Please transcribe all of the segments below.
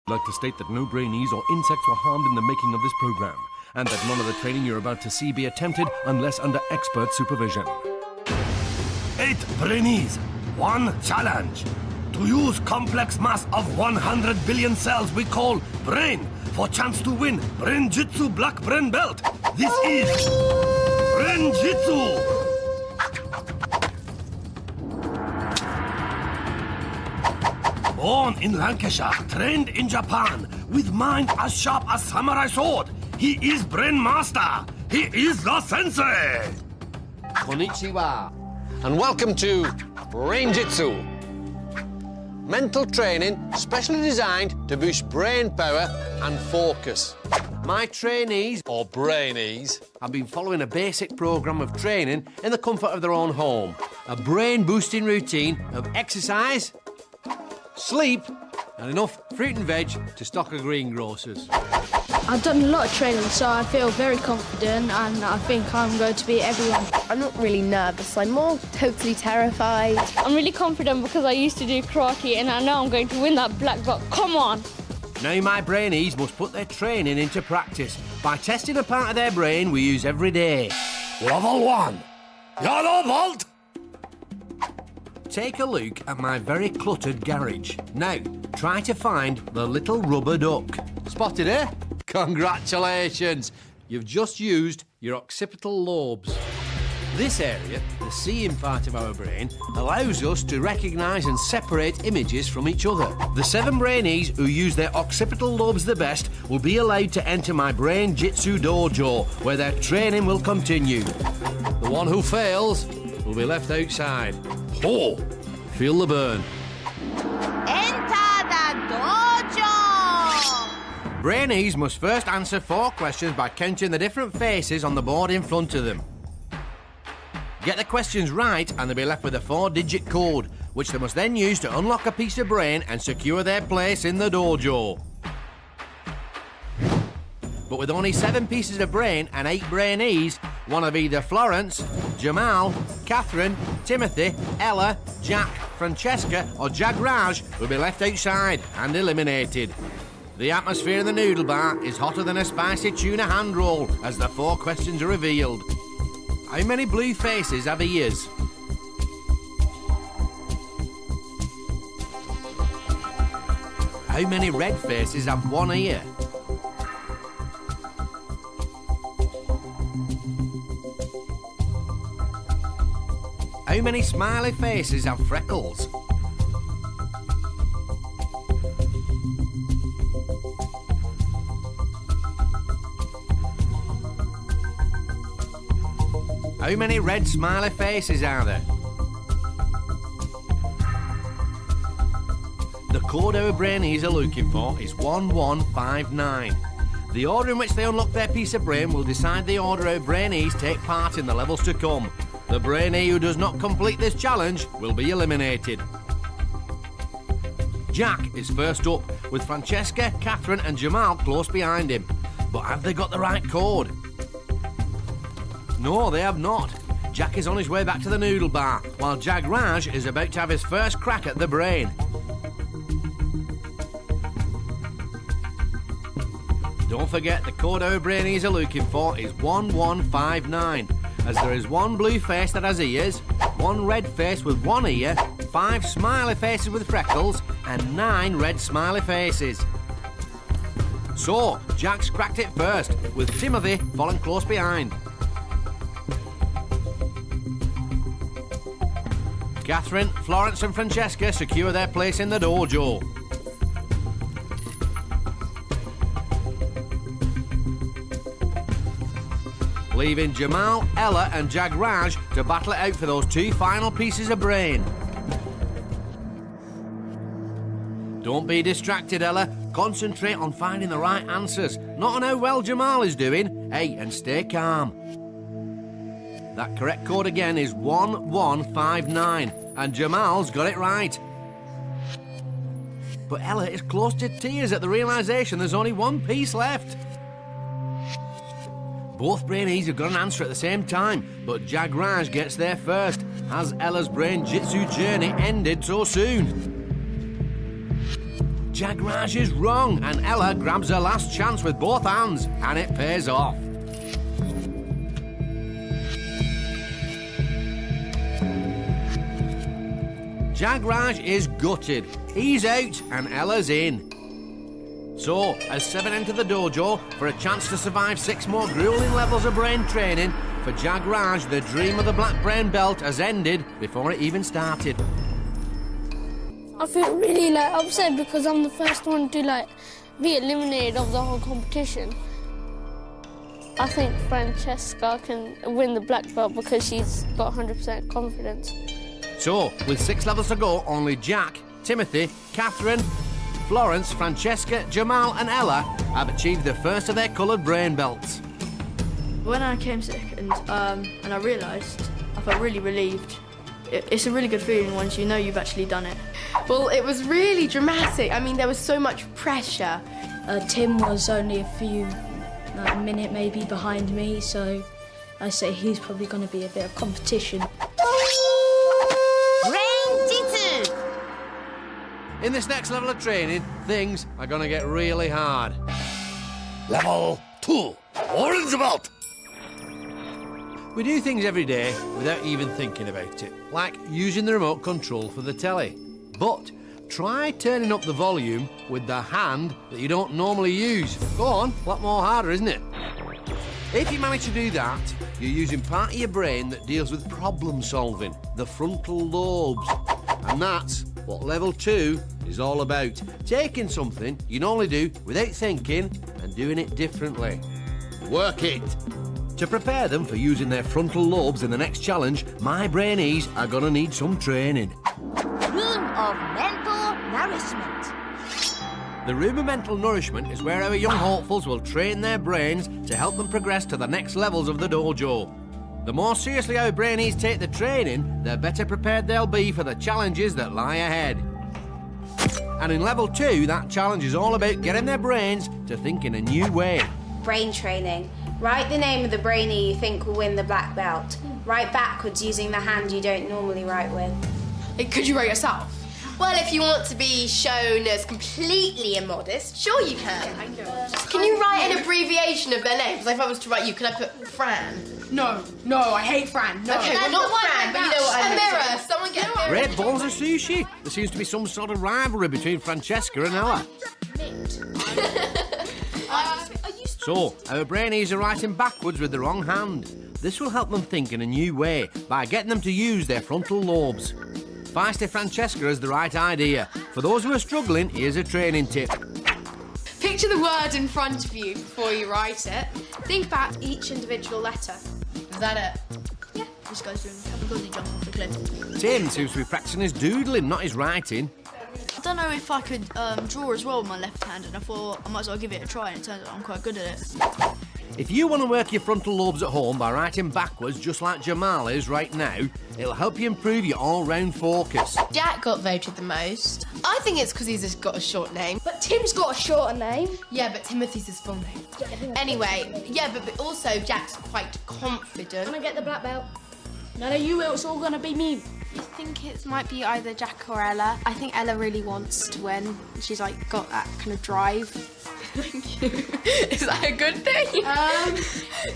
I'd like to state that no Brainees or insects were harmed in the making of this program, and that none of the training you're about to see be attempted unless under expert supervision. 8 Brainees, 1 challenge. To use complex mass of 100 billion cells we call brain for chance to win Brain-Jitsu black brain belt. This is Brain-Jitsu. Born in Lancashire, trained in Japan, with mind as sharp as samurai sword. He is Brain Master. He is the sensei. Konnichiwa, and welcome to Brain-Jitsu. Mental training specially designed to boost brain power and focus. My trainees, or Brainees, have been following a basic programme of training in the comfort of their own home. A brain-boosting routine of exercise, sleep, and enough fruit and veg to stock a greengrocers. I've done a lot of training, so I feel very confident, and I think I'm going to beat everyone. I'm not really nervous, I'm more totally terrified. I'm really confident because I used to do karate and I know I'm going to win that black belt. Come on! Now my Brainees must put their training into practice by testing a part of their brain we use every day. Level 1. Yellow vault. Take a look at my very cluttered garage. Now, try to find the little rubber duck. Spotted it? Congratulations! You've just used your occipital lobes. This area, the seeing part of our brain, allows us to recognise and separate images from each other. The 7 Brainees who use their occipital lobes the best will be allowed to enter my Brain-Jitsu dojo, where their training will continue. The one who fails will be left outside. Oh, feel the burn. Enter the dojo! Brainees must first answer 4 questions by counting the different faces on the board in front of them. Get the questions right and they'll be left with a 4-digit code, which they must then use to unlock a piece of brain and secure their place in the dojo. But with only 7 pieces of brain and 8 Brainees, one of either Florence, Jamal, Katherine, Timothy, Ella, Jack, Francesca or Jagraj will be left outside and eliminated. The atmosphere in the noodle bar is hotter than a spicy tuna hand roll as the 4 questions are revealed. How many blue faces have ears? How many red faces have 1 ear? How many smiley faces have freckles? How many red smiley faces are there? The code our Brainees are looking for is 1159. The order in which they unlock their piece of brain will decide the order our Brainees take part in the levels to come. The Brainee who does not complete this challenge will be eliminated. Jack is first up, with Francesca, Katherine and Jamal close behind him. But have they got the right code? No, they have not. Jack is on his way back to the noodle bar, while Jagraj is about to have his first crack at the brain. Don't forget, the code our Brainees are looking for is 1159, as there is 1 blue face that has ears, 1 red face with 1 ear, 5 smiley faces with freckles, and 9 red smiley faces. So, Jack's cracked it first, with Timothy following close behind. Katherine, Florence and Francesca secure their place in the dojo. Leaving Jamal, Ella and Jagraj to battle it out for those 2 final pieces of brain. Don't be distracted, Ella. Concentrate on finding the right answers, not on how well Jamal is doing. Hey, and stay calm. That correct code again is 1159, and Jamal's got it right. But Ella is close to tears at the realisation there's only 1 piece left. Both Brainees have got an answer at the same time, but Jagraj gets there first. Has Ella's Brain-Jitsu journey ended so soon? Jagraj is wrong, and Ella grabs her last chance with both hands, and it pays off. Jagraj is gutted. He's out, and Ella's in. So, as 7 enter the dojo for a chance to survive 6 more grueling levels of brain training, for Jagraj, the dream of the black brain belt has ended before it even started. I feel really upset because I'm the first one to be eliminated of the whole competition. I think Francesca can win the black belt because she's got 100% confidence. So, with 6 levels to go, only Jack, Timothy, Katherine, Florence, Francesca, Jamal and Ella have achieved the first of their coloured brain belts. When I came second and I realised, I felt really relieved. It's a really good feeling once you know you've actually done it. Well, it was really dramatic. I mean, there was so much pressure. Tim was only a minute maybe behind me, so I say he's probably going to be a bit of competition. Brain-Jitsu! In this next level of training, things are going to get really hard. Level 2, orange belt. We do things every day without even thinking about it, like using the remote control for the telly. But try turning up the volume with the hand that you don't normally use. Go on, a lot more harder, isn't it? If you manage to do that, you're using part of your brain that deals with problem solving, the frontal lobes. And that's what level 2 is all about. Taking something you normally do without thinking and doing it differently. Work it. To prepare them for using their frontal lobes in the next challenge, my Brainees are going to need some training. Room of mental nourishment. The room of mental nourishment is where our young hopefuls will train their brains to help them progress to the next levels of the dojo. The more seriously our Brainees take the training, the better prepared they'll be for the challenges that lie ahead. And in level 2, that challenge is all about getting their brains to think in a new way. Brain training. Write the name of the brainee you think will win the black belt. Write backwards using the hand you don't normally write with. Could you write yourself? Well, if you want to be shown as completely immodest, sure you can. Can you write an abbreviation of their names? Like if I was to write you, can I put Fran? No, I hate Fran. No. Okay, well, not Fran, but you know what I mean. A mirror. Someone get a mirror. Red balls of sushi. There seems to be some sort of rivalry between Francesca and Ella. So, our Brainees are writing backwards with the wrong hand. This will help them think in a new way by getting them to use their frontal lobes. Feisty Francesca has the right idea. For those who are struggling, here's a training tip. Picture the word in front of you before you write it. Think about each individual letter. Is that it? Yeah. This guy's doing a kamikaze jump off the cliff. Tim seems to be practicing his doodling, not his writing. I don't know if I could draw as well with my left hand, and I thought I might as well give it a try, and it turns out I'm quite good at it. If you want to work your frontal lobes at home by writing backwards, just like Jamal is right now, it'll help you improve your all-round focus. Jack got voted the most. I think it's because he's just got a short name. But Tim's got a shorter name. Yeah, but Timothy's his full name. Anyway, yeah, but also Jack's quite confident. Can I get the black belt? No, you, it's all gonna be me. I think it might be either Jack or Ella. I think Ella really wants to win. She's got that kind of drive. Thank you. Is that a good thing?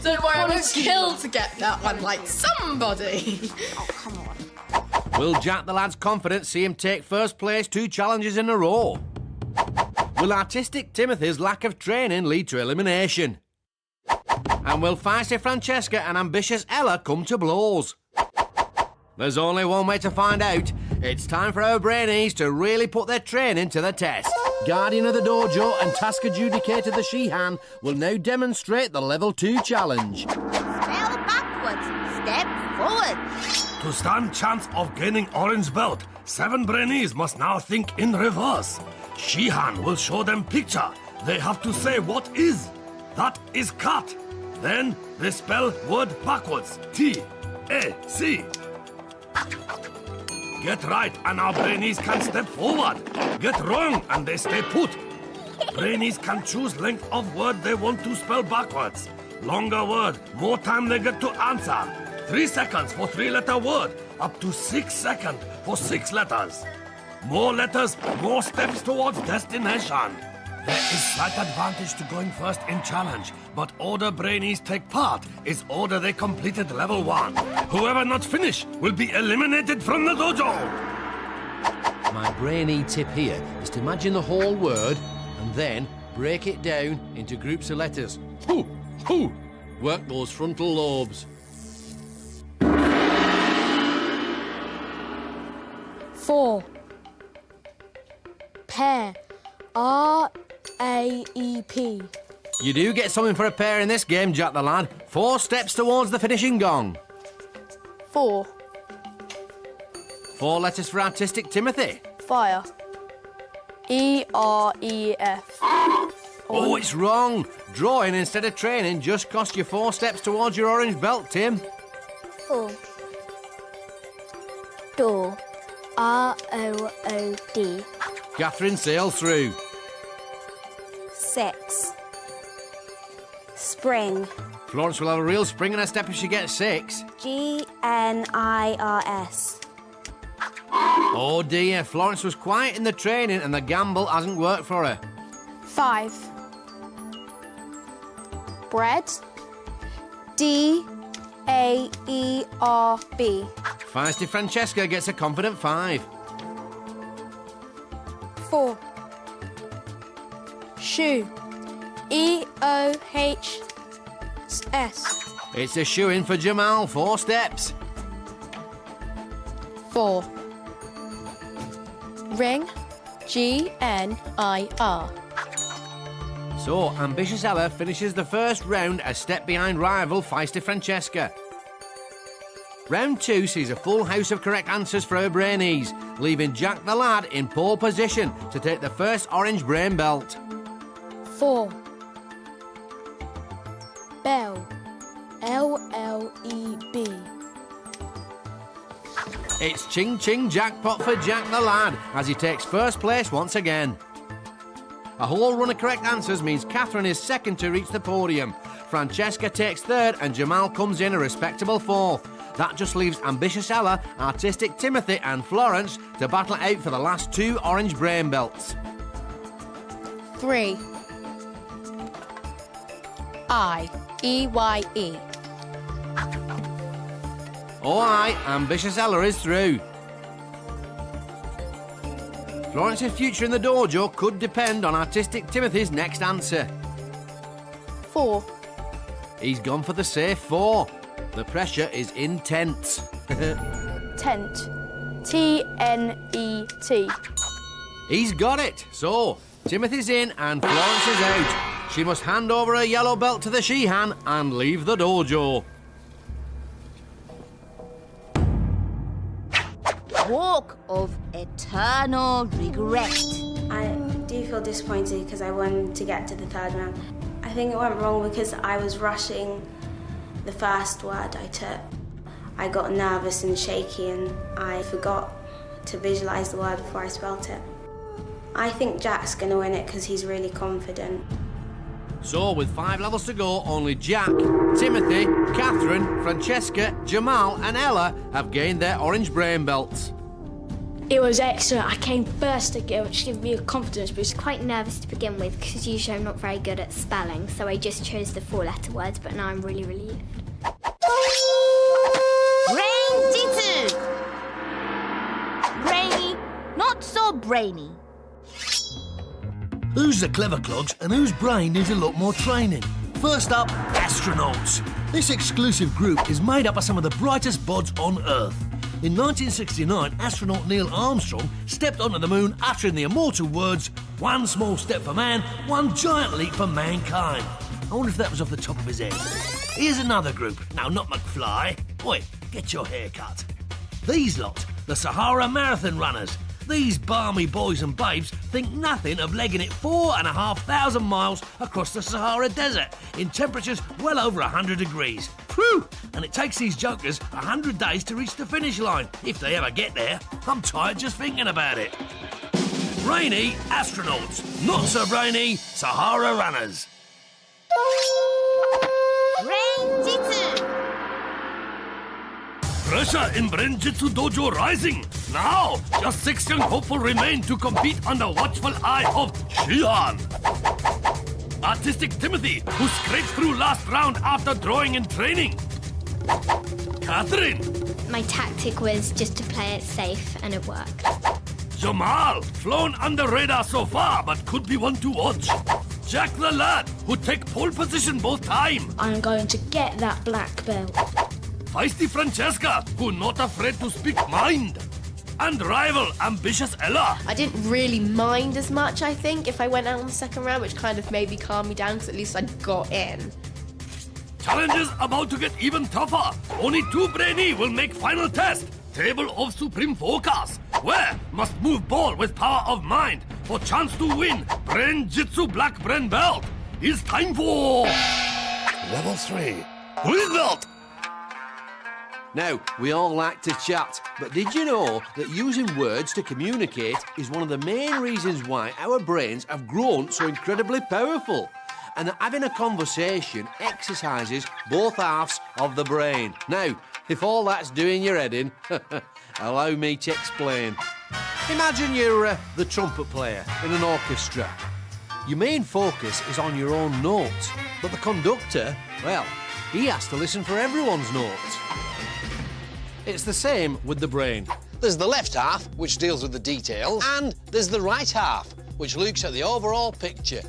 Don't worry, I won't kill to get that one like somebody. Oh, come on. Will Jack the lad's confidence see him take first place 2 challenges in a row? Will artistic Timothy's lack of training lead to elimination? And will feisty Francesca and ambitious Ella come to blows? There's only one way to find out. It's time for our Brainees to really put their training to the test. Guardian of the dojo and task adjudicator the Sheehan will now demonstrate the level 2 challenge. Spell backwards. Step forward. To stand chance of gaining orange belt, 7 Brainees must now think in reverse. Sheehan will show them picture. They have to say what is. That is cat. Then they spell word backwards. T-A-C. Get right and our Brainees can step forward. Get wrong and they stay put. Brainees can choose length of word they want to spell backwards. Longer word, more time they get to answer. 3 seconds for 3-letter word, up to 6 seconds for 6 letters. More letters, more steps towards destination. There is slight advantage to going first in challenge, but order Brainees take part is order they completed level 1. Whoever not finish will be eliminated from the dojo. My brainy tip here is to imagine the whole word and then break it down into groups of letters. Hoo, hoo. Work those frontal lobes. 4. Pear. R-A-E-P. You do get something for a pair in this game, Jack the lad. 4 steps towards the finishing gong. 4. 4 letters for artistic Timothy. Fire. E-R-E-F. Oh, it's wrong. Drawing instead of training just cost you 4 steps towards your orange belt, Tim. 4. Door. R-O-O-D. Katherine sails through. 6. Spring. Florence will have a real spring in her step if she gets 6. G-N-I-R-S. Oh dear, Florence was quiet in the training and the gamble hasn't worked for her. 5. Bread. D-A-E-R-B. Feisty Francesca gets a confident 5. 4. Shoe. E-O-H-S. It's a shoe-in for Jamal, 4 steps. 4. Ring. G-N-I-R. So, Ambitious Ella finishes the first round a step behind rival Feisty Francesca. Round 2 sees a full house of correct answers for her Brainees, leaving Jack the lad in pole position to take the first orange brain belt. 4. Bell. L-L-E-B. It's Ching Ching Jackpot for Jack the lad as he takes first place once again. A whole run of correct answers means Katherine is second to reach the podium. Francesca takes third and Jamal comes in a respectable 4th. That just leaves Ambitious Ella, Artistic Timothy and Florence to battle it out for the last 2 orange brain belts. 3. I-E-Y-E. Oh aye, Ambitious Ella is through. Florence's future in the dojo could depend on Artistic Timothy's next answer. 4. He's gone for the safe 4. The pressure is intense. Tent. T-N-E-T. He's got it. So, Timothy's in and Florence is out. She must hand over her yellow belt to the Sheehan and leave the dojo. Walk of eternal regret. I do feel disappointed because I wanted to get to the 3rd round. I think it went wrong because I was rushing the first word I took. I got nervous and shaky and I forgot to visualise the word before I spelt it. I think Jack's going to win it because he's really confident. So, with 5 levels to go, only Jack, Timothy, Katherine, Francesca, Jamal and Ella have gained their orange brain belts. It was excellent. I came first again, which gave me a confidence boost. Quite nervous to begin with because usually I'm not very good at spelling, so I just chose the 4-letter words, but now I'm really relieved. Brain-Jitsu. Brainy, not so brainy. Who's the clever clogs and whose brain needs a lot more training? First up, astronauts. This exclusive group is made up of some of the brightest bods on Earth. In 1969, astronaut Neil Armstrong stepped onto the moon uttering the immortal words, "One small step for man, one giant leap for mankind." I wonder if that was off the top of his head. Here's another group. No, not McFly. Oi, get your hair cut. These lot, the Sahara Marathon runners. These balmy boys and babes think nothing of legging it 4,500 miles across the Sahara Desert in temperatures well over 100 degrees. Phew! And it takes these jokers 100 days to reach the finish line, if they ever get there. I'm tired just thinking about it. Brainy astronauts, not so brainy Sahara runners. Brain-Jitsu. pressure in Brain-Jitsu dojo rising. Now, just 6 young hopeful remain to compete under watchful eye of Shihan. Artistic Timothy, who scraped through last round after drawing in training. Katherine. My tactic was just to play it safe, and it worked. Jamal, flown under radar so far, but could be one to watch. Jack the lad, who take pole position both time. I'm going to get that black belt. Feisty Francesca, who not afraid to speak mind. And rival, ambitious Ella. I didn't really mind as much, I think, if I went out on the second round, which kind of maybe calmed me down, because at least I got in. Challenges about to get even tougher. Only 2 Brainees will make final test. Table of Supreme Focus, where must move ball with power of mind for chance to win Brain-Jitsu Black Brain Belt. It's time for Level 3. Green Belt. Now, we all like to chat, but did you know that using words to communicate is one of the main reasons why our brains have grown so incredibly powerful? And that having a conversation exercises both halves of the brain. Now, if all that's doing your head in, allow me to explain. Imagine you're the trumpet player in an orchestra. Your main focus is on your own notes, but the conductor, well, he has to listen for everyone's notes. It's the same with the brain. There's the left half, which deals with the details, and there's the right half, which looks at the overall picture.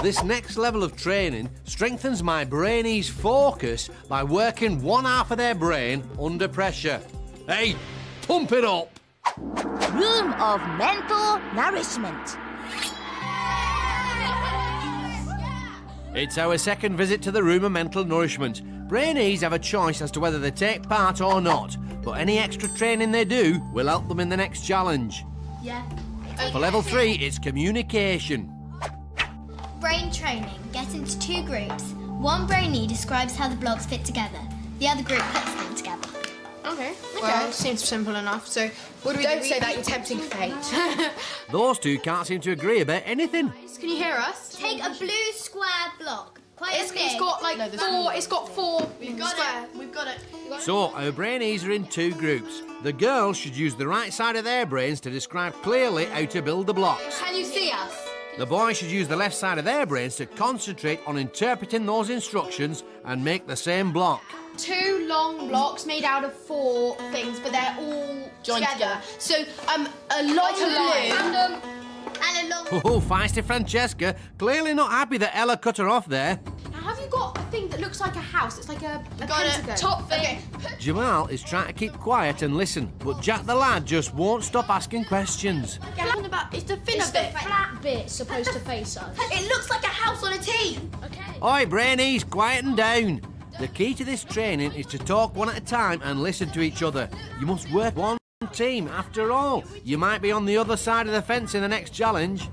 This next level of training strengthens my Brainees' focus by working one half of their brain under pressure. Hey, pump it up! Room of mental nourishment. It's our second visit to the room of mental nourishment. Brainees have a choice as to whether they take part or not, but any extra training they do will help them in the next challenge. Yeah. For level 3, it's communication. Brain training. Get into 2 groups. One brainee describes how the blocks fit together. The other group puts them together. Okay. Well, seems simple enough. So, what do we do? Don't say that, you're tempting fate. Those two can't seem to agree about anything. Can you hear us? Take a blue square block. It's got like 4. It's got 4 square. We've got it. So, our Brainees are in 2 groups. The girls should use the right side of their brains to describe clearly how to build the blocks. Can you see us? The boys should use the left side of their brains to concentrate on interpreting those instructions and make the same block. 2 long blocks made out of 4 things, but they're all Joined together. So, a long blue. And a long... Oh, feisty Francesca, clearly not happy that Ella cut her off there. Now, have you got a thing that looks like a house? It's like a Got pentagon. it. Top thing. Jamal is trying to keep quiet and listen, but Jack the lad just won't stop asking questions. It's the thinner bit. Flat bit supposed to face us. It looks like a house on a tee. Okay. Oi, Brainees, quieten down. The key to this training is to talk one at a time and listen to each other. You must work one team, after all. You might be on the other side of the fence in the next challenge.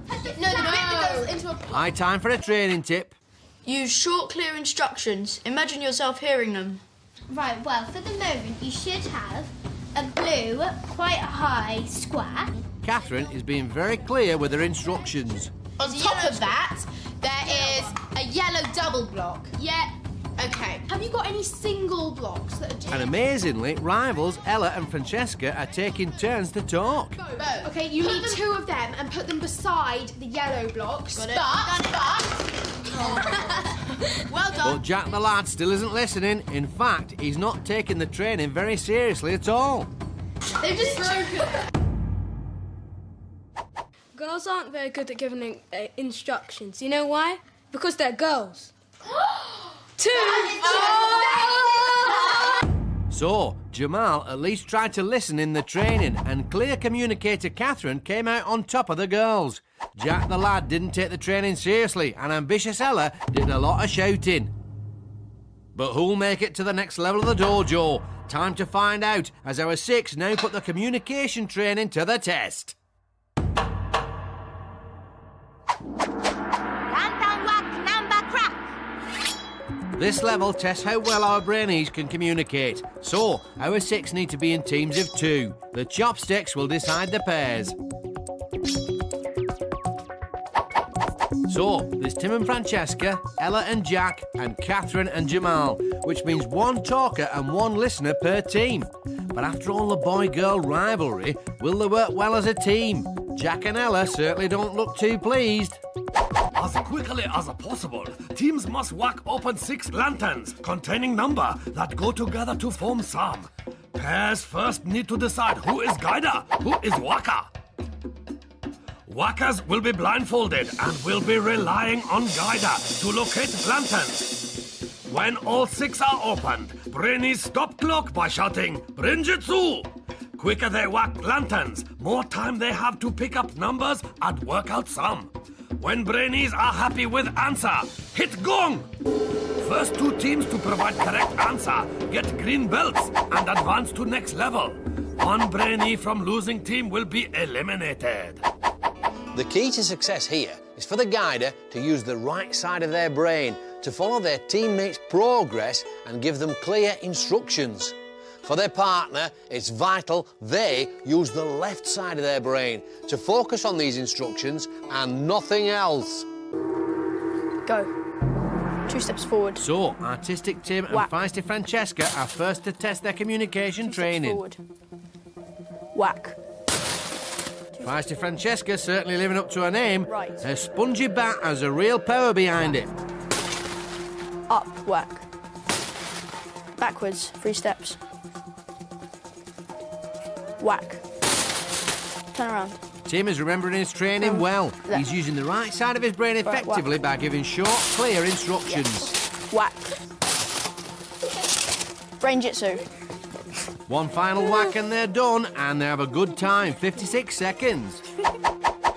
No, the bit that goes into a... High time for a training tip. Use short, clear instructions. Imagine yourself hearing them. Right, well, for the moment, you should have a blue, quite high square. Katherine is being very clear with her instructions. On top of that, there is a yellow double block. Yeah. Okay. Have you got any single blocks that are just... And amazingly, rivals Ella and Francesca are taking turns to talk. Okay, you need 2 of them and put them beside the yellow blocks. Got it. Well done. But Jack the lad still isn't listening. In fact, he's not taking the training very seriously at all. They've just broken. Girls aren't very good at giving instructions. You know why? Because they're girls. 2! So, Jamal at least tried to listen in the training, and clear communicator Katherine came out on top of the girls. Jack the lad didn't take the training seriously, and ambitious Ella did a lot of shouting. But who'll make it to the next level of the dojo? Time to find out, as our 6 now put the communication training to the test. This level tests how well our Brainees can communicate. So, our 6 need to be in teams of 2. The chopsticks will decide the pairs. So, there's Tim and Francesca, Ella and Jack, and Katherine and Jamal, which means one talker and one listener per team. But after all the boy-girl rivalry, will they work well as a team? Jack and Ella certainly don't look too pleased. As quickly as possible, teams must whack open 6 lanterns containing number that go together to form psalm. Pairs first need to decide who is guider, who is whacker. Whackers will be blindfolded and will be relying on guider to locate lanterns. When all 6 are opened, Brainees stop clock by shouting, Brain-Jitsu! Quicker they whack lanterns, more time they have to pick up numbers and work out sum. When Brainees are happy with answer, hit gong! First 2 teams to provide correct answer get green belts and advance to next level. One Brainee from losing team will be eliminated. The key to success here is for the guider to use the right side of their brain to follow their teammates' progress and give them clear instructions. For their partner, it's vital they use the left side of their brain to focus on these instructions and nothing else. Go. 2 steps forward. So, Artistic Tim and Feisty Francesca are first to test their communication training. Forward. Whack. Feisty Francesca certainly living up to her name. Right. Her spongy bat has a real power behind it. Up, whack. Backwards, 3 steps. Whack. Turn around. Tim is remembering his training well. Left. He's using the right side of his brain effectively by giving short, clear instructions. Yes. Whack. Brain-Jitsu. One final whack and they're done, and they have a good time, 56 seconds.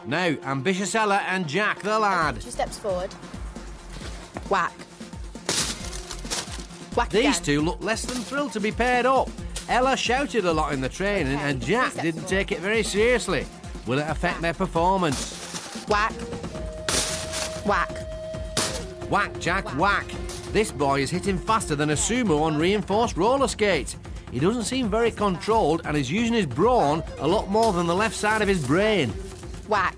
Now, ambitious Ella and Jack the lad. 2 steps forward. Whack. Whack These again. two look less than thrilled to be paired up. Ella shouted a lot in the training and Jack didn't take it very seriously. Will it affect their performance? Whack. Whack. Whack, Jack, whack. This boy is hitting faster than a sumo on reinforced roller skates. He doesn't seem very controlled and is using his brawn a lot more than the left side of his brain. Whack.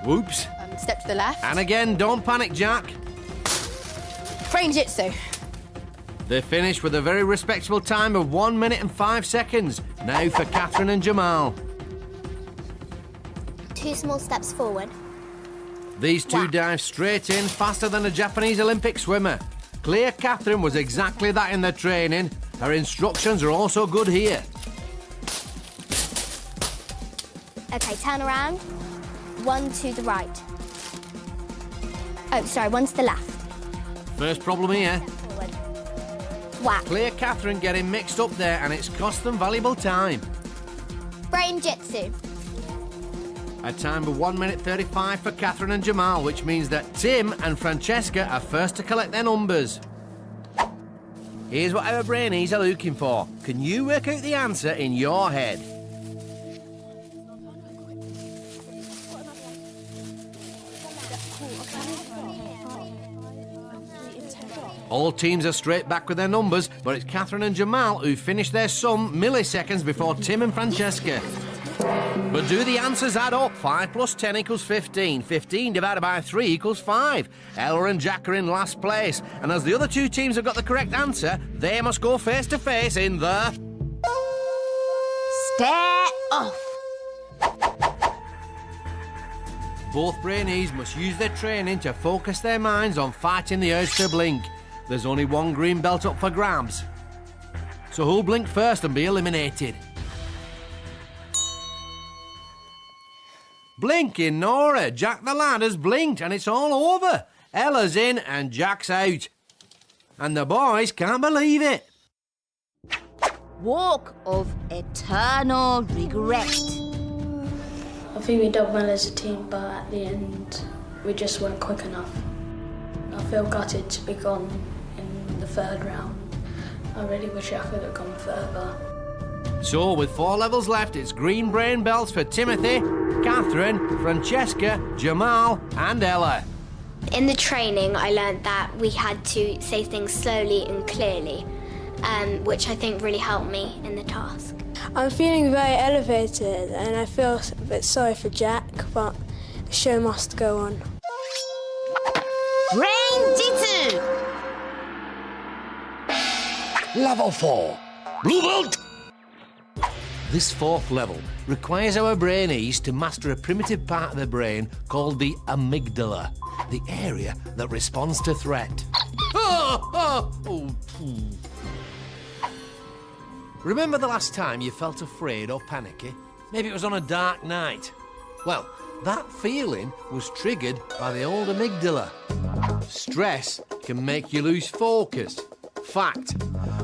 Whoops. Step to the left. And again, don't panic, Jack. Brain-Jitsu. They finish with a very respectable time of 1 minute and 5 seconds. Now for Katherine and Jamal. 2 small steps forward. These two dive straight in, faster than a Japanese Olympic swimmer. Clear Katherine was exactly that in their training. Her instructions are also good here. Okay, turn around. 1 to the right. Oh, sorry, 1 to the left. First problem here. Forward. Whack. Clear Katherine getting mixed up there, and it's cost them valuable time. Brain-Jitsu. A time of 1 minute 35 for Katherine and Jamal, which means that Tim and Francesca are first to collect their numbers. Here's what our Brainees are looking for. Can you work out the answer in your head? All teams are straight back with their numbers, but it's Katherine and Jamal who finish their sum milliseconds before Tim and Francesca. But do the answers add up? 5 plus 10 equals 15. 15 divided by 3 equals 5. Ella and Jack are in last place. And as the other 2 teams have got the correct answer, they must go face to face in the... Stare off. Both Brainees must use their training to focus their minds on fighting the urge to blink. There's only 1 green belt up for grabs. So who'll blink first and be eliminated? Blinking Nora, Jack the lad has blinked and it's all over. Ella's in and Jack's out. And the boys can't believe it. Walk of eternal regret. I think we done well as a team, but at the end, we just weren't quick enough. I feel gutted to be gone in the 3rd round. I really wish I could have gone further. So, with 4 levels left, it's green brain belts for Timothy, Katherine, Francesca, Jamal and Ella. In the training, I learned that we had to say things slowly and clearly, which I think really helped me in the task. I'm feeling very elevated and I feel a bit sorry for Jack, but the show must go on. Brain-Jitsu! Level 4. Blue belt. This fourth level requires our Brainees to master a primitive part of the brain called the amygdala, the area that responds to threat. Remember the last time you felt afraid or panicky? Maybe it was on a dark night. Well, that feeling was triggered by the old amygdala. Stress can make you lose focus. Fact.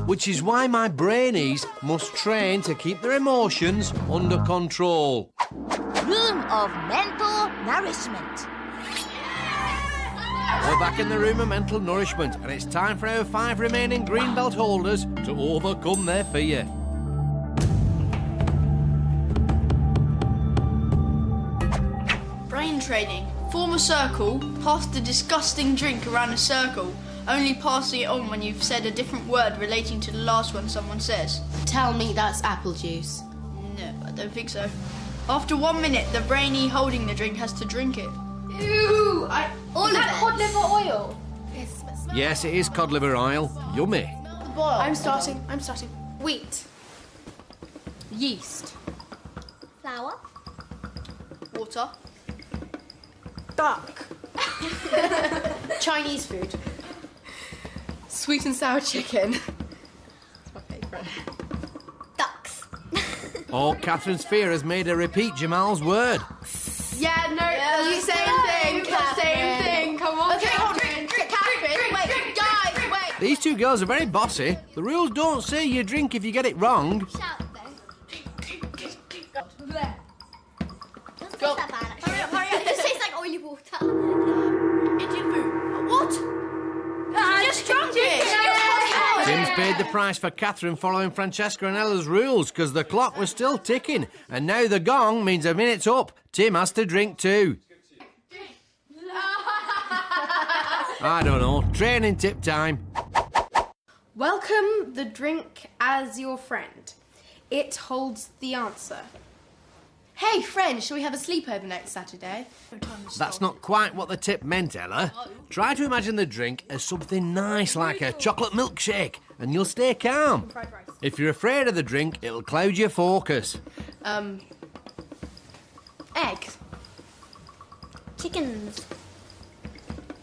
Which is why my Brainees must train to keep their emotions under control. Room of mental nourishment. We're back in the room of mental nourishment, and it's time for our 5 remaining green belt holders to overcome their fear. Brain training. Form a circle, pass the disgusting drink around a circle, only passing it on when you've said a different word relating to the last one someone says. Tell me that's apple juice. No, I don't think so. After 1 minute, the brainee holding the drink has to drink it. Ew! All of it. Cod liver oil. Yes, it is cod liver oil. Yummy. I'm starting. Wheat. Yeast. Flour. Water. Duck. Chinese food. Sweet and sour chicken. That's my favourite. Ducks. Oh, Catherine's fear has made her repeat Jamal's word. Yeah, no, same thing. Same thing. Come on. Okay, drink, Catherine. Wait, guys, wait. These two girls are very bossy. The rules don't say you drink if you get it wrong. Shout though. Go. Not that bad, actually. Hurry up. This tastes like oily water. Indian food. What? Just drunk it. Tim's paid the price for Katherine following Francesca and Ella's rules because the clock was still ticking. And now the gong means a minute's up. Tim has to drink too. I don't know. Training tip time. Welcome the drink as your friend. It holds the answer. Hey, friend, shall we have a sleepover next Saturday? That's not quite what the tip meant, Ella. Try to imagine the drink as something nice like a chocolate milkshake and you'll stay calm. If you're afraid of the drink, it'll cloud your focus. Egg. Chickens.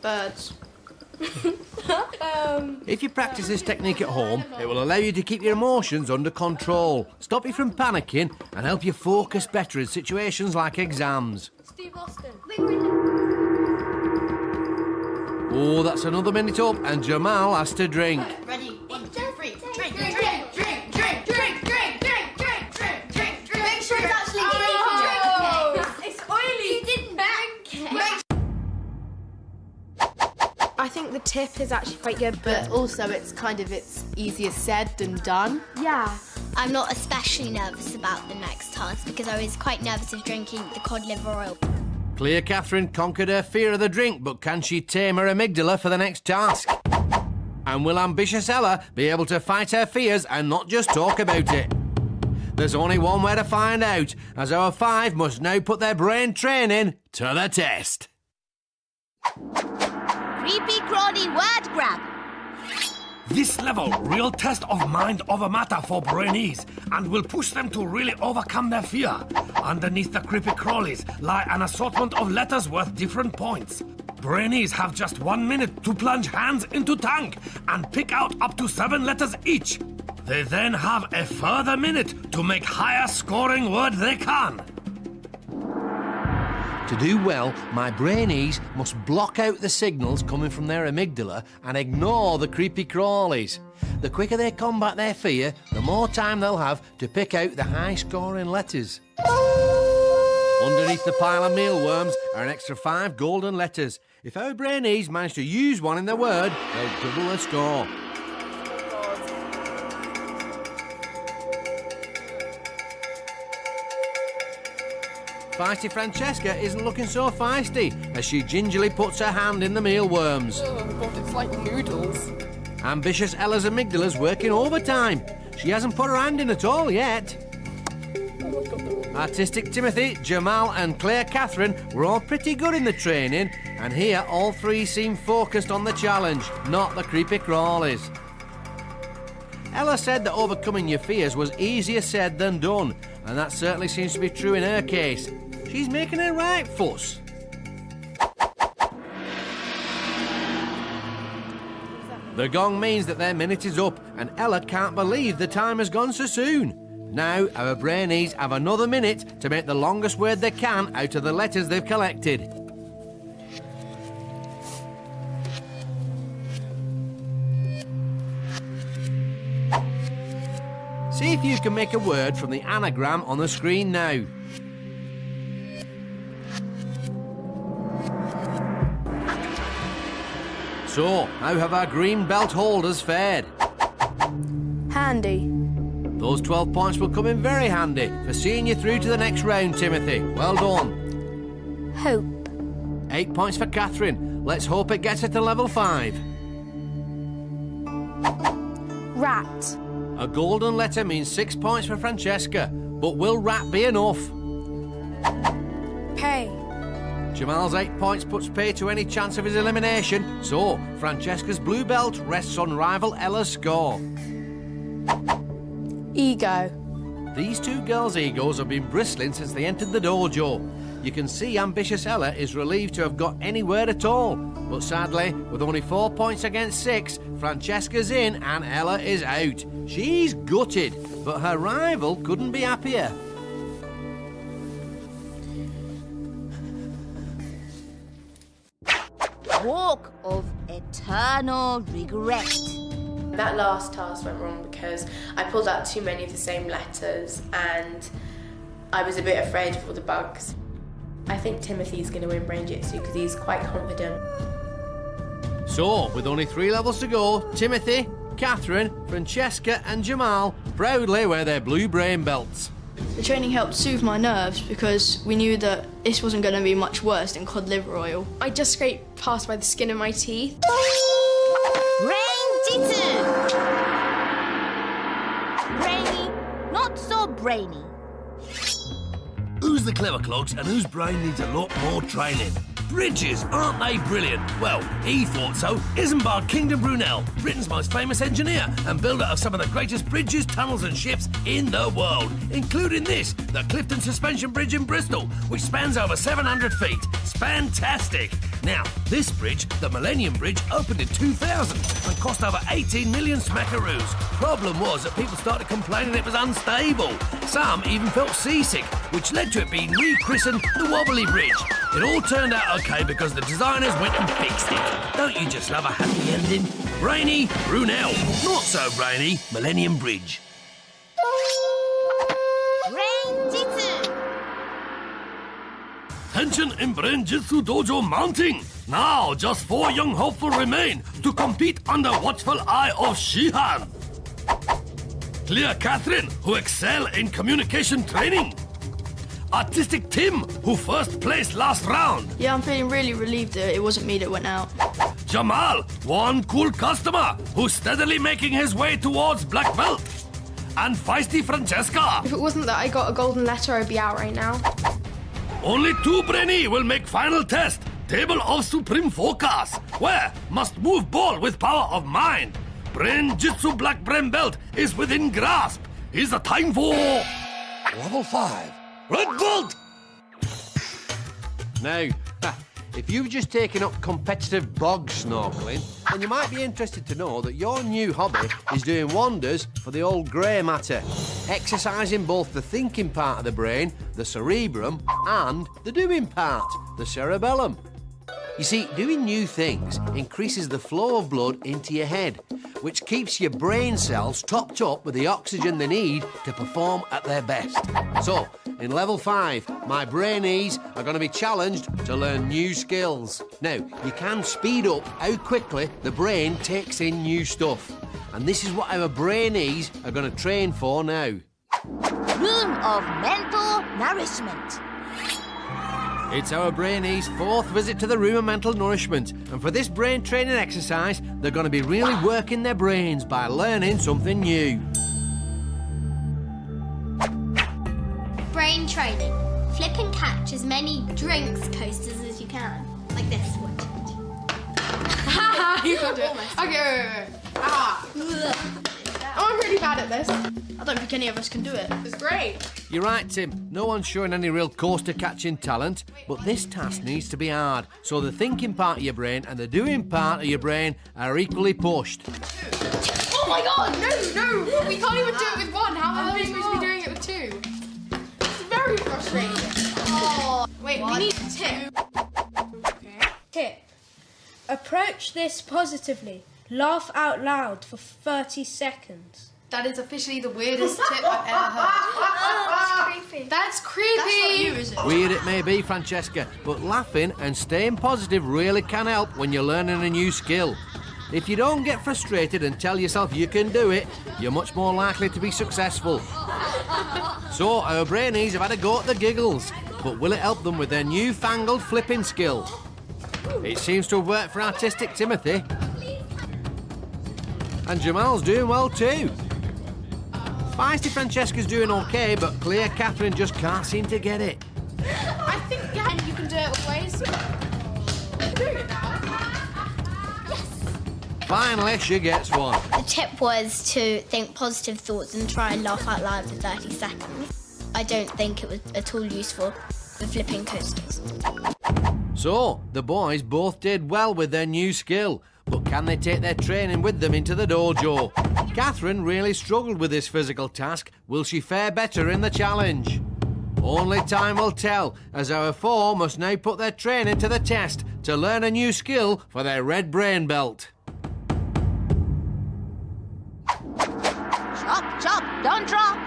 Birds. If you practice this technique at home, it will allow you to keep your emotions under control, stop you from panicking and help you focus better in situations like exams. Steve Austin. Oh, that's another minute up and Jamal has to drink. Ready? 1, 2, 3. Drink. Make sure it's actually drink. It's oily. You didn't drink it. I think the tip is actually quite good, But also it's easier said than done. yeah. I'm not especially nervous about the next task because I was quite nervous of drinking the cod liver oil. Clear Katherine conquered her fear of the drink, but can she tame her amygdala for the next task? And will ambitious Ella be able to fight her fears and not just talk about it? There's only one way to find out, as our 5 must now put their brain training to the test. Creepy crawly word grab. This level, real test of mind over matter for Brainees, and will push them to really overcome their fear. Underneath the creepy crawlies lie an assortment of letters worth different points. Brainees have just 1 minute to plunge hands into tank and pick out up to 7 letters each. They then have a further minute to make higher scoring word they can. To do well, my Brainees must block out the signals coming from their amygdala and ignore the creepy crawlies. The quicker they combat their fear, the more time they'll have to pick out the high-scoring letters. Underneath the pile of mealworms are an extra 5 golden letters. If our Brainees manage to use one in their word, they'll double the score. Feisty Francesca isn't looking so feisty as she gingerly puts her hand in the mealworms. Oh God, it's like noodles. Ambitious Ella's amygdala's working overtime. She hasn't put her hand in at all yet. Artistic Timothy, Jamal and Claire Katherine were all pretty good in the training, And here, all three seem focused on the challenge, not the creepy crawlies. Ella said that overcoming your fears was easier said than done, and that certainly seems to be true in her case. She's making a right fuss. The gong means that their minute is up, and Ella can't believe the time has gone so soon. Now, our Brainees have another minute to make the longest word they can out of the letters they've collected. See if you can make a word from the anagram on the screen now. So, how have our green belt holders fared? Handy. Those 12 points will come in very handy for seeing you through to the next round, Timothy. Well done. Hope. 8 points for Katherine. Let's hope it gets her to level 5. Rat. A golden letter means 6 points for Francesca, but will rat be enough? Pay. Jamal's 8 points puts pay to any chance of his elimination, so Francesca's blue belt rests on rival Ella's score. Ego. These two girls' egos have been bristling since they entered the dojo. You can see ambitious Ella is relieved to have got any word at all. But sadly, with only 4 points against 6, Francesca's in and Ella is out. She's gutted, but her rival couldn't be happier. Walk of eternal regret. That last task went wrong because I pulled out too many of the same letters and I was a bit afraid of all the bugs. I think Timothy's going to win Brain-Jitsu because he's quite confident. So, with only 3 levels to go, Timothy, Katherine, Francesca and Jamal proudly wear their blue brain belts. The training helped soothe my nerves because we knew that this wasn't going to be much worse than cod liver oil. I just scraped past by the skin of my teeth. Brain-Jitsu! Brainy, not so brainy. Who's the clever clogs and whose brain needs a lot more training? Bridges, aren't they brilliant? Well, he thought so. Isambard Kingdom Brunel, Britain's most famous engineer and builder of some of the greatest bridges, tunnels and ships in the world, including this, the Clifton Suspension Bridge in Bristol, which spans over 700 feet. Spantastic! Now, this bridge, the Millennium Bridge, opened in 2000 and cost over 18 million smackaroos. Problem was that people started complaining it was unstable. Some even felt seasick, which led to it being rechristened the Wobbly Bridge. It all turned out okay because the designers went and fixed it. Don't you just love a happy ending? Brainy, Brunel. Not so brainy, Millennium Bridge. Brain-Jitsu! Tension in Brain-Jitsu Dojo mounting. Now, just 4 young hopefuls remain to compete under watchful eye of Shihan. Clear Katherine, who excel in communication training. Artistic Tim, who first placed last round. Yeah, I'm feeling really relieved that it wasn't me that went out. Jamal, one cool customer who's steadily making his way towards black belt. And feisty Francesca. If it wasn't that I got a golden letter, I'd be out right now. Only 2 Brainees will make final test. Table of Supreme Focus, where must move ball with power of mind. Brain-Jitsu black brain belt is within grasp. Is the time for level 5. Red belt! Now, if you've just taken up competitive bog snorkeling, then you might be interested to know that your new hobby is doing wonders for the old grey matter, exercising both the thinking part of the brain, the cerebrum, and the doing part, the cerebellum. You see, doing new things increases the flow of blood into your head, which keeps your brain cells topped up with the oxygen they need to perform at their best. So, in level 5, my Brainees are going to be challenged to learn new skills. Now, you can speed up how quickly the brain takes in new stuff. And this is what our Brainees are going to train for now. Room of mental nourishment. It's our Brainees' 4th visit to the room of mental nourishment, and for this brain training exercise, they're going to be really working their brains by learning something new. Brain training. Flip and catch as many drinks coasters as you can. Like Like this. You got it. Okay, wait. Ah. Oh, I'm really bad at this. I don't think any of us can do it. It's great. You're right, Tim. No one's showing any real coaster-catching talent, but this task needs to be hard, so the thinking part of your brain and the doing part of your brain are equally pushed. Oh my god, no! We can't even do it with one. How are we supposed to be doing it with two? It's very frustrating. Oh, wait, we need a tip. Okay. Tip. Approach this positively. Laugh out loud for 30 seconds. That is officially the weirdest tip I've ever heard. Oh, that's creepy. That's creepy. That's not you, is it? Weird it may be, Francesca, but laughing and staying positive really can help when you're learning a new skill. If you don't get frustrated and tell yourself you can do it, you're much more likely to be successful. So, our Brainees have had a go at the giggles, but will it help them with their newfangled flipping skill? It seems to have worked for artistic Timothy. And Jamal's doing well too. Feisty Francesca's doing okay, but clear Katherine just can't seem to get it. I think, yeah, you can do it always. I'm doing it now. Finally, she gets one. The tip was to think positive thoughts and try and laugh out loud for 30 seconds. I don't think it was at all useful for flipping coasters. So, the boys both did well with their new skill, but can they take their training with them into the dojo? Katherine really struggled with this physical task. Will she fare better in the challenge? Only time will tell, as our four must now put their training to the test to learn a new skill for their red brain belt. Chop, chop, don't drop.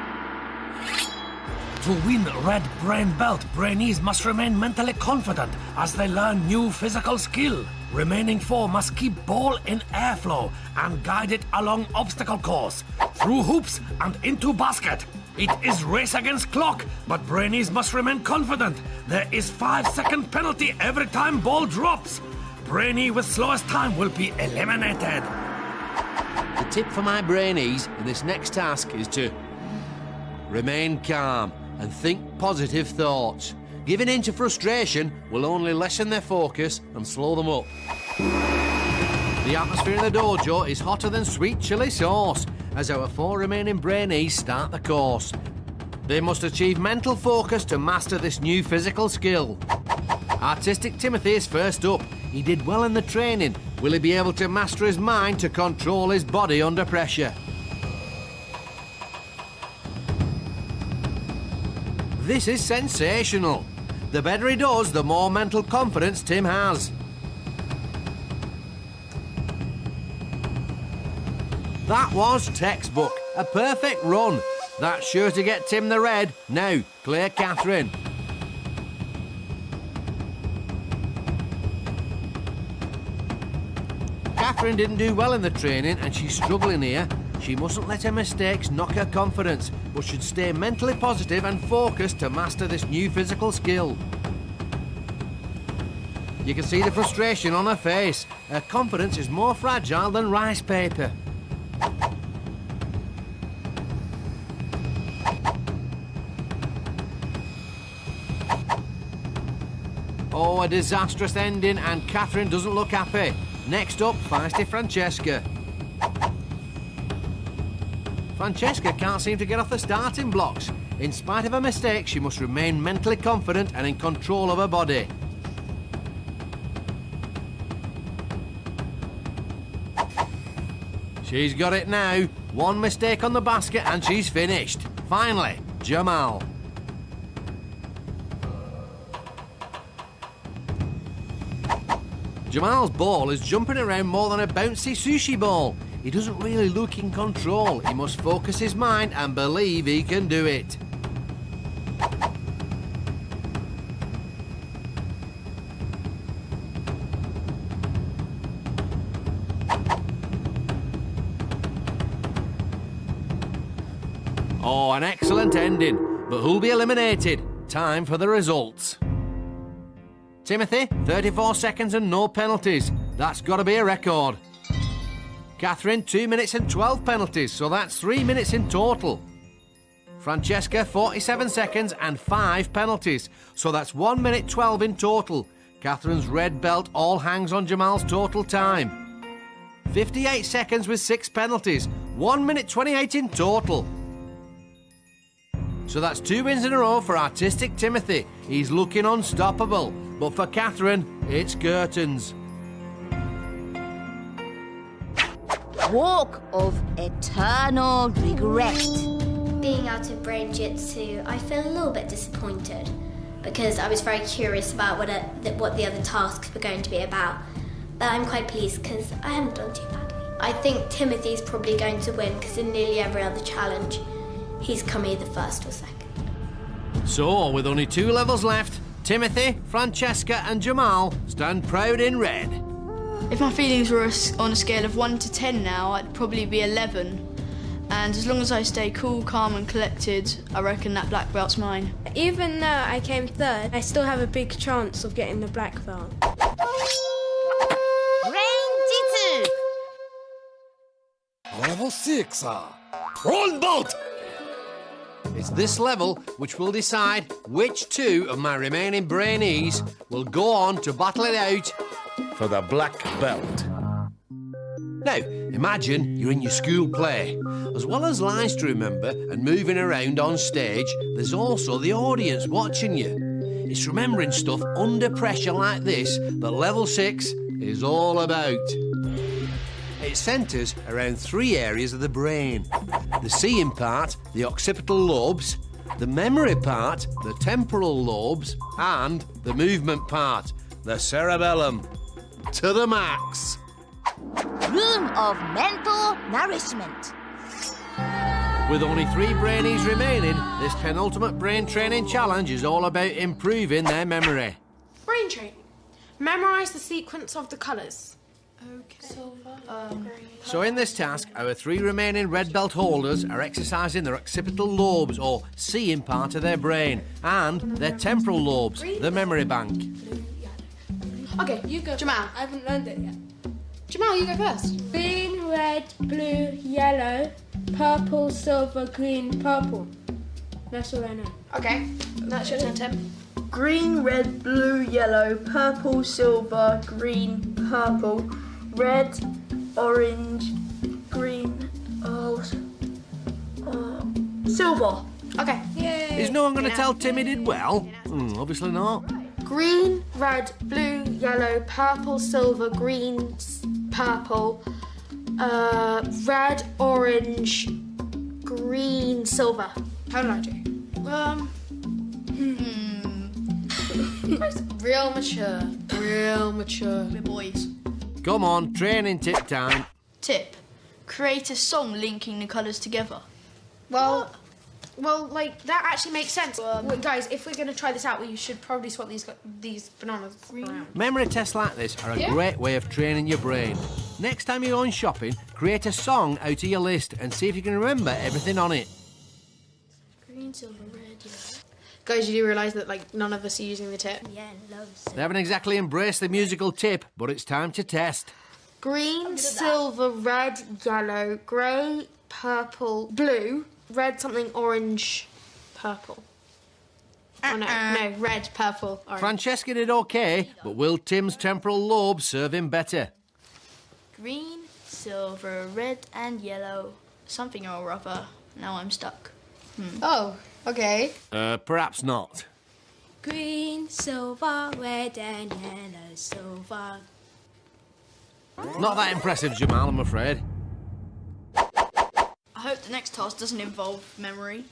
To win Red Brain Belt, Brainees must remain mentally confident as they learn new physical skill. Remaining four must keep ball in airflow and guide it along obstacle course, through hoops and into basket. It is race against clock, but Brainees must remain confident. There is 5-second penalty every time ball drops. Brainee with slowest time will be eliminated. The tip for my Brainees in this next task is to remain calm and think positive thoughts. Giving in to frustration will only lessen their focus and slow them up. The atmosphere in the dojo is hotter than sweet chilli sauce as our four remaining Brainees start the course. They must achieve mental focus to master this new physical skill. Artistic Timothy is first up. He did well in the training. Will he be able to master his mind to control his body under pressure? This is sensational. The better he does, the more mental confidence Tim has. That was textbook. A perfect run. That's sure to get Tim the red. Now, clear Katherine. Katherine didn't do well in the training and she's struggling here. She mustn't let her mistakes knock her confidence, but should stay mentally positive and focused to master this new physical skill. You can see the frustration on her face. Her confidence is more fragile than rice paper. Oh, a disastrous ending, and Katherine doesn't look happy. Next up, feisty Francesca. Francesca can't seem to get off the starting blocks. In spite of her mistake, she must remain mentally confident and in control of her body. She's got it now. One mistake on the basket and she's finished. Finally, Jamal. Jamal's ball is jumping around more than a bouncy sushi ball. He doesn't really look in control. He must focus his mind and believe he can do it. Oh, an excellent ending. But who'll be eliminated? Time for the results. Timothy, 34 seconds and no penalties. That's got to be a record. Katherine, 2 minutes and 12 penalties, so that's 3 minutes in total. Francesca, 47 seconds and 5 penalties, so that's 1 minute 12 in total. Catherine's red belt all hangs on Jamal's total time. 58 seconds with 6 penalties. 1 minute 28 in total. So that's 2 wins in a row for Artistic Timothy. He's looking unstoppable. But for Katherine, it's curtains. Walk of eternal regret. Being out of Brain-Jitsu, I feel a little bit disappointed because I was very curious about what the other tasks were going to be about. But I'm quite pleased because I haven't done too badly. I think Timothy's probably going to win because in nearly every other challenge, he's come either first or second. So, with only 2 levels left, Timothy, Francesca and Jamal stand proud in red. If my feelings were on a scale of 1 to 10 now, I'd probably be 11. And as long as I stay cool, calm and collected, I reckon that black belt's mine. Even though I came third, I still have a big chance of getting the black belt. Brain-Jitsu. Level 6, Prawn boat! It's this level which will decide which 2 of my remaining Brainees will go on to battle it out For the black belt. Now, imagine you're in your school play. As well as lines to remember and moving around on stage, there's also the audience watching you. It's remembering stuff under pressure like this that level 6 is all about. It centres around 3 areas of the brain. The seeing part, the occipital lobes, the memory part, the temporal lobes, and the movement part, the cerebellum. To the max. Room of mental nourishment. With only 3 Brainees remaining, this penultimate brain training challenge is all about improving their memory. Brain training. Memorise the sequence of the colours. Okay. So in this task, our 3 remaining red belt holders are exercising their occipital lobes, or seeing part of their brain, and their temporal lobes, the memory bank. Okay, you go. Jamal. I haven't learned it yet. Jamal, you go first. Green, red, blue, yellow, purple, silver, green, purple. That's all I know. Okay, that's your turn, Tim. Green, red, blue, yellow, purple, silver, green, purple, red, orange, green, silver. Okay. Yay. Is no one going to tell Tim he did well? Obviously not. Green, red, blue, yellow, purple, silver, green, purple, red, orange, green, silver. How did I do? Real mature. Real mature. We're boys. Come on, training tip time. Tip. Create a song linking the colours together. Well, like, that actually makes sense. Wait, guys, if we're going to try this out, we should probably swap these bananas around. Memory tests like this are a great way of training your brain. Next time you're going shopping, create a song out of your list and see if you can remember everything on it. Green, silver, red, yellow. Guys, you do realise that, like, none of us are using the tip? Yeah, They haven't exactly embraced the musical tip, but it's time to test. Green, silver, red, yellow, grey, purple, blue, red, something, orange, purple. Oh, no, red, purple, orange. Francesca did okay, but will Tim's temporal lobe serve him better? Green, silver, red and yellow. Something or other. Now I'm stuck. Oh, okay. Perhaps not. Green, silver, red and yellow, silver. Not that impressive, Jamal, I'm afraid. I hope the next task doesn't involve memory.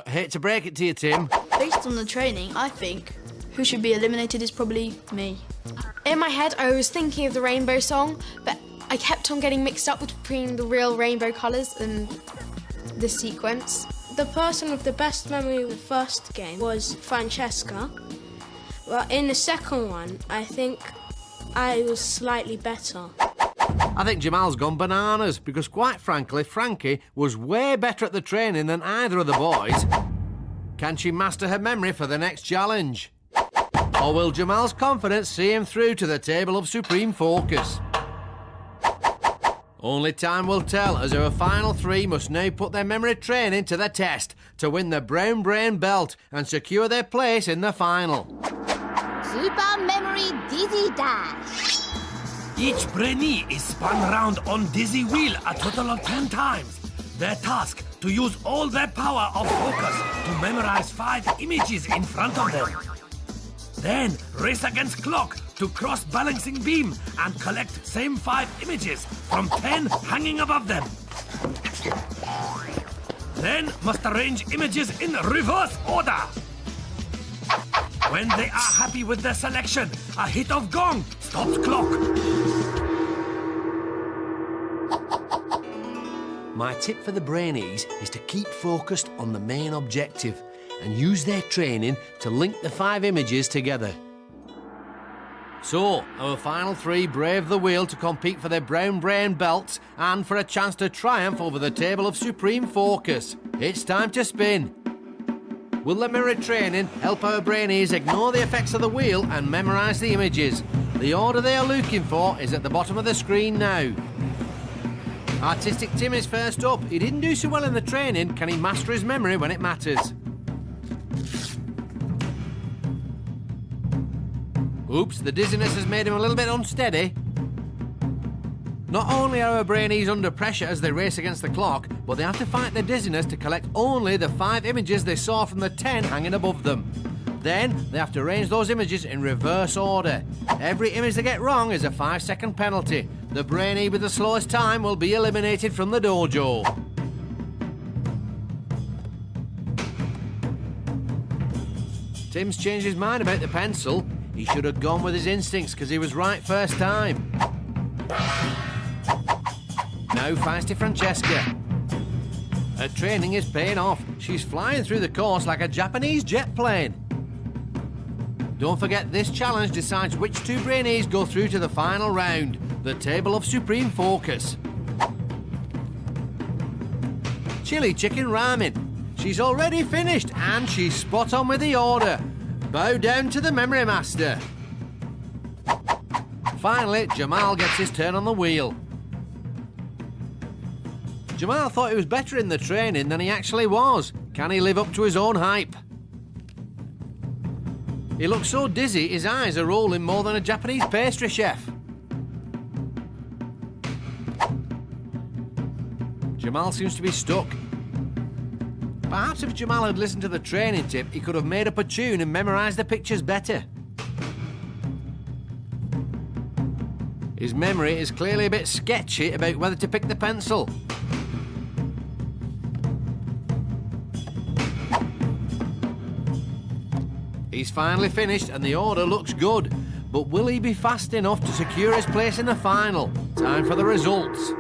Hate to break it to you, Tim. Based on the training, I think who should be eliminated is probably me. In my head, I was thinking of the rainbow song, but I kept on getting mixed up between the real rainbow colours and the sequence. The person with the best memory of the first game was Francesca. But in the second one, I think I was slightly better. I think Jamal's gone bananas because, quite frankly, Frankie was way better at the training than either of the boys. Can she master her memory for the next challenge? Or will Jamal's confidence see him through to the table of supreme focus? Only time will tell, as our final 3 must now put their memory training to the test to win the Brown Brain belt and secure their place in the final. Super Memory Dizzy Dash. Each Brainee is spun round on dizzy wheel a total of 10 times. Their task to use all their power of focus to memorize 5 images in front of them. Then race against clock to cross balancing beam and collect same 5 images from 10 hanging above them. Then must arrange images in reverse order. When they are happy with their selection, a hit of gong stops clock. My tip for the Brainees is to keep focused on the main objective and use their training to link the 5 images together. So, our final 3 brave the wheel to compete for their brown brain belts and for a chance to triumph over the table of supreme focus. It's time to spin. Will the mirror training help our Brainees ignore the effects of the wheel and memorise the images? The order they are looking for is at the bottom of the screen now. Artistic Tim is first up. He didn't do so well in the training. Can he master his memory when it matters? Oops, the dizziness has made him a little bit unsteady. Not only are our Brainees under pressure as they race against the clock, but they have to fight the dizziness to collect only the 5 images they saw from the 10 hanging above them. Then they have to arrange those images in reverse order. Every image they get wrong is a 5-second penalty. The Brainee with the slowest time will be eliminated from the dojo. Tim's changed his mind about the pencil. He should have gone with his instincts because he was right first time. Now feisty Francesca. Her training is paying off. She's flying through the course like a Japanese jet plane. Don't forget, this challenge decides which 2 Brainees go through to the final round, the table of supreme focus. Chili chicken ramen. She's already finished and she's spot on with the order. Bow down to the memory master. Finally, Jamal gets his turn on the wheel. Jamal thought he was better in the training than he actually was. Can he live up to his own hype? He looks so dizzy, his eyes are rolling more than a Japanese pastry chef. Jamal seems to be stuck. Perhaps if Jamal had listened to the training tip, he could have made up a tune and memorised the pictures better. His memory is clearly a bit sketchy about whether to pick the pencil. He's finally finished and the order looks good. But will he be fast enough to secure his place in the final? Time for the results.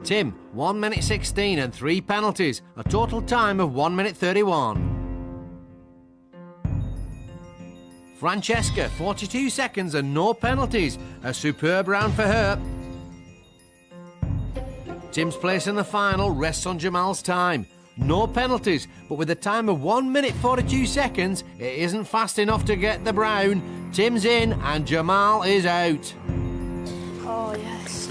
Tim, 1 minute 16 and 3 penalties. A total time of 1 minute 31. Francesca, 42 seconds and no penalties. A superb round for her. Tim's place in the final rests on Jamal's time. No penalties, but with a time of 1 minute 42 seconds, it isn't fast enough to get the brown. Tim's in and Jamal is out. Oh, yes.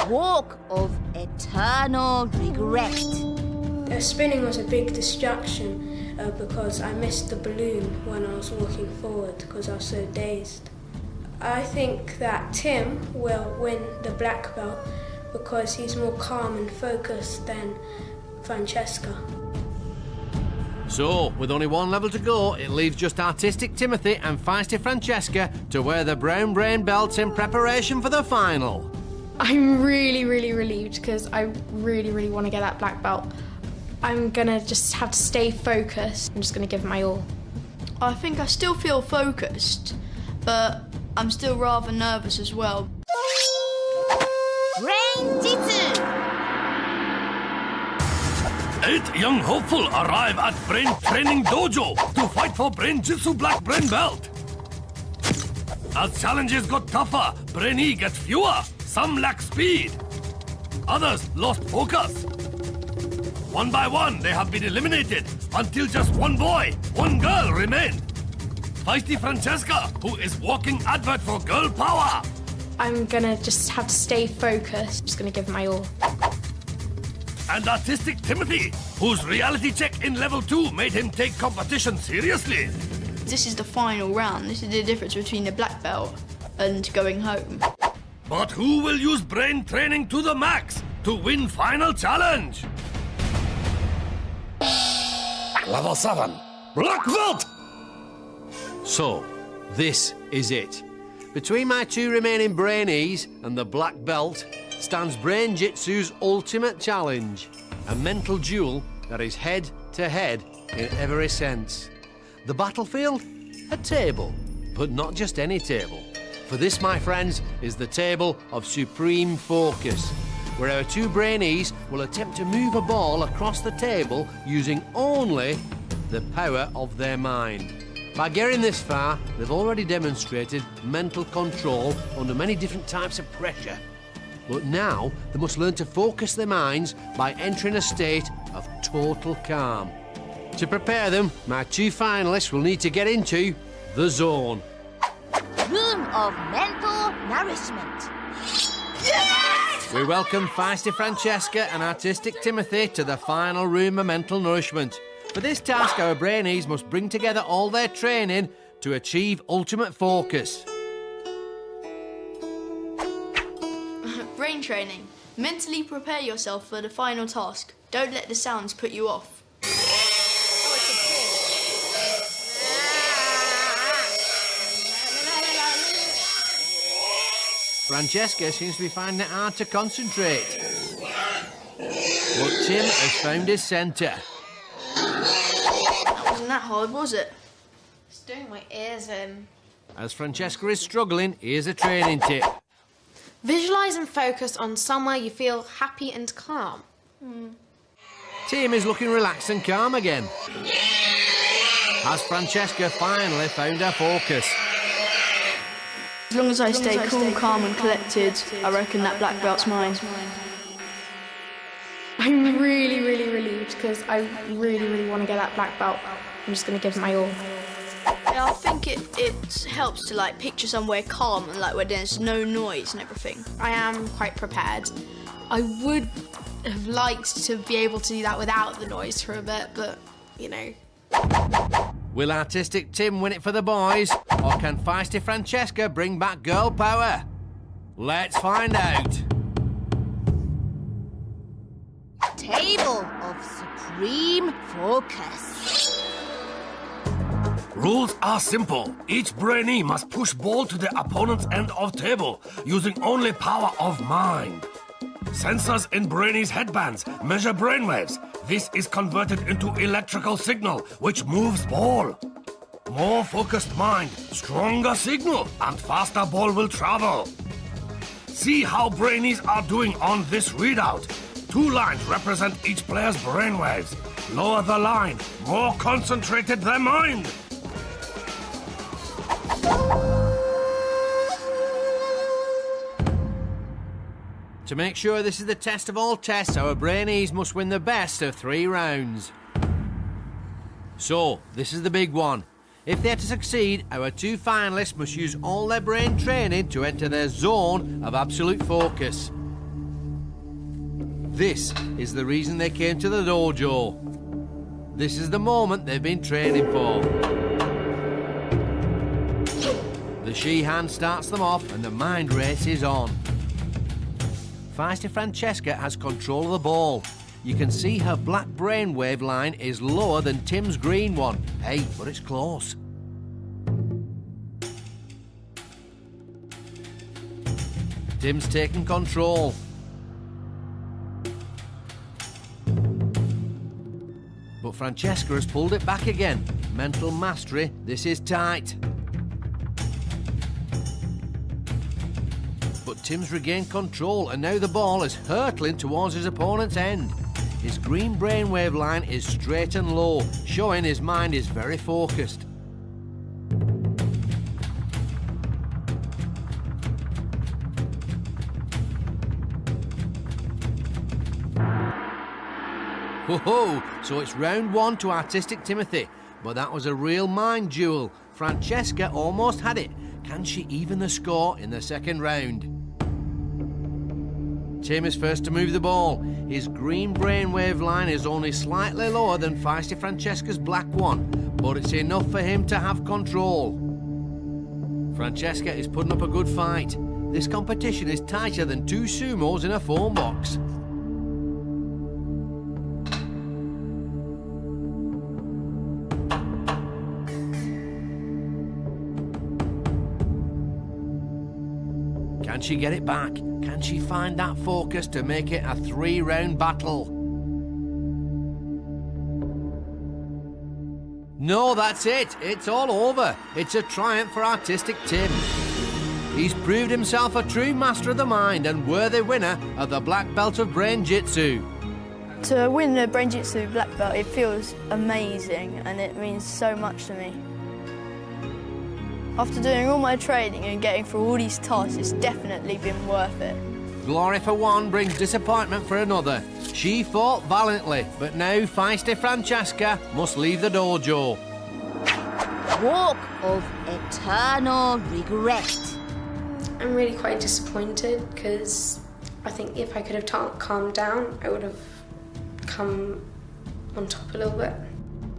Walk of Eternal Regret. Spinning was a big distraction because I missed the balloon when I was walking forward because I was so dazed. I think that Tim will win the black belt because he's more calm and focused than Francesca. So, with only 1 level to go, it leaves just Artistic Timothy and Feisty Francesca to wear the brown brain belts in preparation for the final. I'm really, really relieved because I really, really want to get that black belt. I'm gonna just have to stay focused. I'm just gonna give it my all. I think I still feel focused, but I'm still rather nervous as well. Brain-Jitsu. 8 young hopeful arrive at Brain Training Dojo to fight for Brain-Jitsu Black Brain Belt. As challenges got tougher, Brainee get fewer. Some lack speed. Others lost focus. One by one, they have been eliminated until just 1 boy, 1 girl remained. Feisty Francesca, who is walking advert for girl power. I'm gonna just have to stay focused. I'm just gonna give it my all. and Artistic Timothy, whose reality check in level 2 made him take competition seriously. This is the final round. This is the difference between the black belt and going home. But who will use brain training to the max to win final challenge? Level 7, black belt! So, this is it. Between my two remaining Brainees and the black belt stands Brain-Jitsu's ultimate challenge. A mental duel that is head-to-head in every sense. The battlefield? A table. But not just any table. For this, my friends, is the table of supreme focus, where our two Brainees will attempt to move a ball across the table using only the power of their mind. By getting this far, they've already demonstrated mental control under many different types of pressure. But now, they must learn to focus their minds by entering a state of total calm. To prepare them, my two finalists will need to get into the zone. Room of mental nourishment. Yes! We welcome feisty Francesca and artistic Timothy to the final room of mental nourishment. For this task, our Brainees must bring together all their training to achieve ultimate focus. Brain training. Mentally prepare yourself for the final task. Don't let the sounds put you off. Francesca seems to be finding it hard to concentrate. But Tim has found his centre. That wasn't that hard, was it? It's doing my ears in. As Francesca is struggling, here's a training tip. Visualise and focus on somewhere you feel happy and calm. Tim is looking relaxed and calm again. Has Francesca finally found her focus? As long as I stay cool, calm and collected, I reckon that black belt's mine. I'm really, really relieved because I really, really want to get that black belt. I'm just going to give it my all. Yeah, I think it helps to like picture somewhere calm and like where there's no noise and everything. I am quite prepared. I would have liked to be able to do that without the noise for a bit, but, you know. Will artistic Tim win it for the boys, or can feisty Francesca bring back girl power? Let's find out. Table of supreme focus. Rules are simple. Each Brainee must push ball to the opponent's end of table using only power of mind. Sensors in Brainees' headbands measure brainwaves. This is converted into electrical signal, which moves ball. More focused mind, stronger signal, and faster ball will travel. See how Brainees are doing on this readout. 2 lines represent each player's brainwaves. Lower the line, more concentrated their mind. To make sure this is the test of all tests, our Brainees must win the best of 3 rounds. So, this is the big one. If they're to succeed, our 2 finalists must use all their brain training to enter their zone of absolute focus. This is the reason they came to the dojo. This is the moment they've been training for. The she hand starts them off and the mind race is on. Feisty Francesca has control of the ball. You can see her black brainwave line is lower than Tim's green one. Hey, but it's close. Tim's taking control. But Francesca has pulled it back again. Mental mastery, this is tight. But Tim's regained control and now the ball is hurtling towards his opponent's end. His green brainwave line is straight and low, showing his mind is very focused. Ho-ho! So it's round 1 to artistic Timothy, but that was a real mind duel. Francesca almost had it. Can she even the score in the second round? Tim is first to move the ball. His green brainwave line is only slightly lower than feisty Francesca's black one, but it's enough for him to have control. Francesca is putting up a good fight. This competition is tighter than two sumos in a phone box. Can she get it back? Can she find that focus to make it a 3-round battle? No, that's it. It's all over. It's a triumph for artistic Tim. He's proved himself a true master of the mind and worthy winner of the black belt of Brain-Jitsu. To win the Brain-Jitsu black belt, it feels amazing and it means so much to me. After doing all my training and getting through all these tasks, it's definitely been worth it. Glory for one brings disappointment for another. She fought valiantly, but now feisty Francesca must leave the dojo. Walk of eternal regret. I'm really quite disappointed because I think if I could have calmed down, I would have come on top a little bit.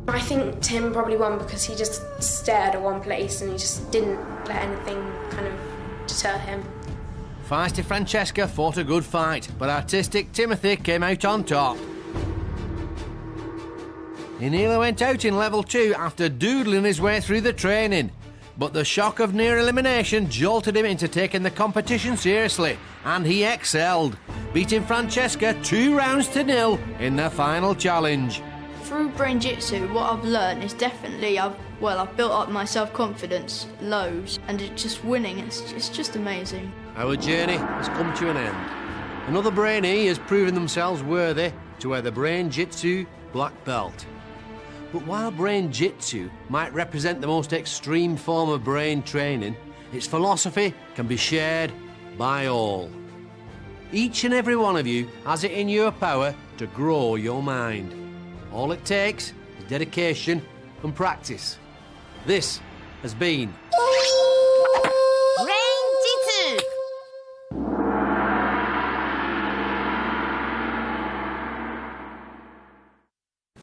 I think Tim probably won because he just stared at one place and he just didn't let anything kind of deter him. Feisty Francesca fought a good fight, but artistic Timothy came out on top. He nearly went out in level 2 after doodling his way through the training, but the shock of near elimination jolted him into taking the competition seriously, and he excelled, beating Francesca 2-0 in the final challenge. Through Brain-Jitsu, what I've learned is definitely I've built up my self-confidence loads, and it's just winning, it's just amazing. Our journey has come to an end. Another Brainee has proven themselves worthy to wear the Brain-Jitsu black belt. But while Brain-Jitsu might represent the most extreme form of brain training, its philosophy can be shared by all. Each and every one of you has it in your power to grow your mind. All it takes is dedication and practice. This has been